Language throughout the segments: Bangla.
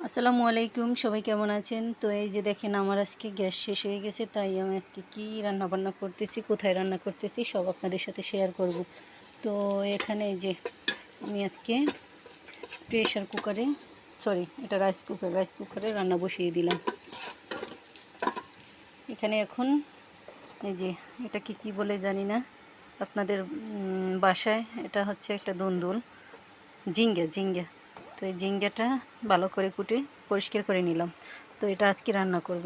আসসালামু আলাইকুম, সবাই কেমন আছেন? তো এই যে দেখেন আমার আজকে গ্যাস শেষ হয়ে গেছে, তাই আমি আজকে কি রান্না বান্না করতেছি, কোথায় রান্না করতেছি সব আপনাদের সাথে শেয়ার করব। তো এখানে এই যে আমি আজকে প্রেশার কুকারে, সরি এটা রাইস কুকারে রান্না বসিয়ে দিলাম। এখানে এখন এই যে এটা কি বলে জানি না, আপনাদের বাসায় এটা হচ্ছে একটা দুন্দুল, ঝিঙ্গা। তো এই ঝিঙ্গাটা ভালো করে কুটে পরিষ্কার করে নিলাম। তো এটা আজকে রান্না করব।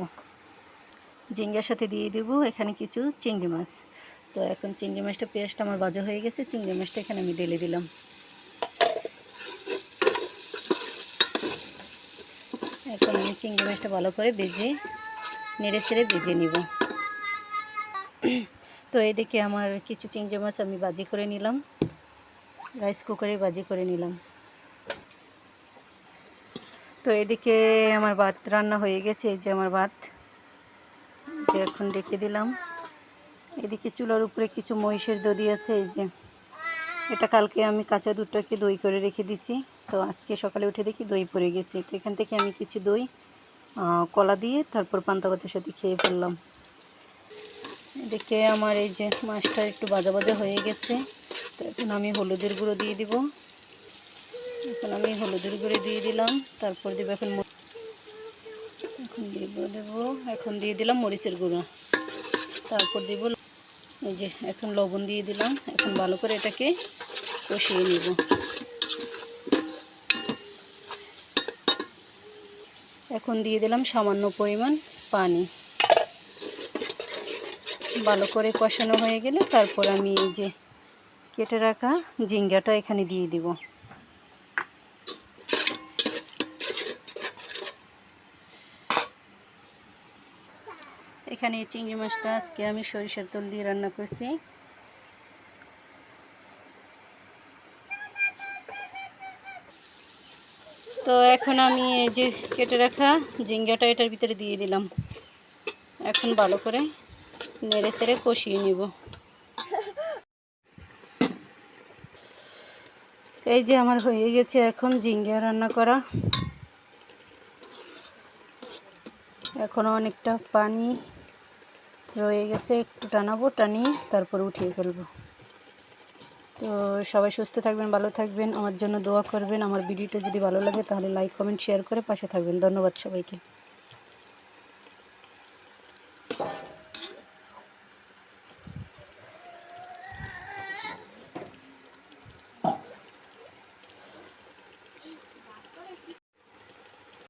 ঝিঙ্গার সাথে দিয়ে দেব এখানে কিছু চিংড়ি মাছ। তো এখন চিংড়ি মাছটা পেঁয়াজটা আমার ভাজা হয়ে গেছে, চিংড়ি মাছটা এখানে আমি ঢেলে দিলাম। এখন আমি চিংড়ি মাছটা ভালো করে নেড়ে ছেড়ে ভেজে নিব। তো এদিকে আমার কিছু চিংড়ি মাছ আমি ভাজি করে নিলাম, রাইস কুকারে ভাজি করে নিলাম। তো এদিকে আমার ভাত রান্না হয়ে গেছে, এই যে আমার ভাত এখন রেখে দিলাম। এদিকে চুলার উপরে কিছু মহিষের দধি আছে, এই যে এটা কালকে আমি কাঁচা দুধটাকে দই করে রেখে দিছি। তো আজকে সকালে উঠে দেখি দই পড়ে গেছে। তো এখান থেকে আমি কিছু দই কলা দিয়ে তারপর পান্তা ভাতের সাথে খেয়ে ফেললাম। এদিকে আমার এই যে মাছটা একটু ভাজা ভাজা হয়ে গেছে। তো এখন আমি হলুদের গুঁড়ো দিয়ে দিব। দিয়ে দিলাম। তারপর দেব এখন দিয়ে দিলাম মরিচের গুঁড়ো। তারপর দেব এই যে এখন লবণ দিয়ে দিলাম। এখন ভালো করে এটাকে কষিয়ে নিব। এখন দিয়ে দিলাম সামান্য পরিমাণ পানি। ভালো করে কষানো হয়ে গেলে তারপর আমি এই যে কেটে রাখা ঝিঙ্গাটা এখানে দিয়ে দিব। এখানে চিংড়ি মাছটা আজকে আমি সরিষার তেল দিয়ে রান্না করছি। তো এখন আমি এই যে কেটে রাখা ঝিঙ্গাটা এটার ভিতরে দিয়ে দিলাম। এখন ভালো করে নেড়ে চেড়ে কষিয়ে নিব। এই যে আমার হয়ে গেছে এখন ঝিঙ্গা রান্না করা। এখনও অনেকটা পানি রয়ে গেছে, একটু টানিয়ে তারপর উঠিয়ে ফেলবো। তো সবাই সুস্থ থাকবেন, ভালো থাকবেন, আমার জন্য দোয়া করবেন। আমার ভিডিওটা যদি ভালো লাগে তাহলে লাইক কমেন্ট শেয়ার করে পাশে থাকবেন। ধন্যবাদ সবাইকে।